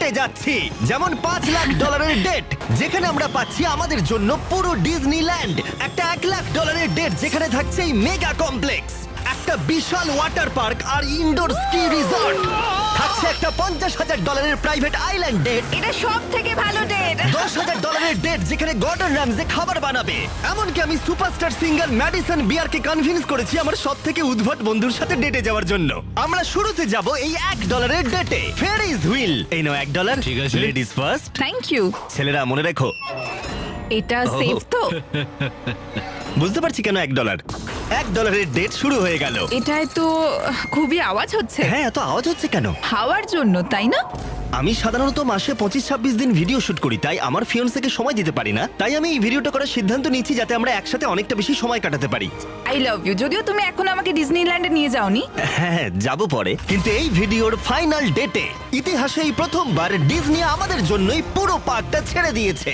ডেটে যাচ্ছি, যেমন $5 লাখ ডেট, যেখানে আমরা পাচ্ছি আমাদের জন্য পুরো ডিজনিল্যান্ড, একটা $1 লাখ ডেট যেখানে থাকছে এই মেগা কমপ্লেক্স, একটা বিশাল ওয়াটার পার্ক আর ইনডোর স্কি রিসর্ট, থাকছে একটা $50,000 প্রাইভেট আইল্যান্ড ডেট, এটা সব থেকে ভালো ডেট। $10,000 ডেট যেখানে গর্ডন র্যামজে খাবার বানাবে। এমনকি আমি সুপারস্টার সিঙ্গার ম্যাডিসন বিয়ারকে কনভিন্স করেছি আমার সব থেকে উদ্ভট বন্ধুর সাথে ডেটে যাওয়ার জন্য। আমরা শুরুতে যাব এই $1 ডেটে। ফেরিজ হুইল, এই নাও $1। ঠিক আছে। Ladies first. Thank you. ছেলেরা মনে রেখো। এটা সেফ তো? বুঝতে পারছি কেন $1 ডেট শুরু হয়ে গেল। এটায় তো খুবই আওয়াজ হচ্ছে। হ্যাঁ, এত আওয়াজ হচ্ছে কেন? হাওয়ার জন্য, তাই না? আমি সাধারণত মাসে 25-26 দিন ভিডিও শুট করি, তাই আমার ফিয়ন্সেকে সময় দিতে পারি না। তাই আমি এই ভিডিওটা করার সিদ্ধান্ত নিয়েছি যাতে আমরা একসাথে অনেকটা বেশি সময় কাটাতে পারি। I love you. যদিও তুমি এখনো আমাকে ডিজনিল্যান্ডে নিয়ে যাওনি। হ্যাঁ, যাব পরে। কিন্তু এই ভিডিওর ফাইনাল ডেটে ইতিহাসে এই প্রথমবার ডিজনি আমাদের জন্যই পুরো পার্কটা ছেড়ে দিয়েছে।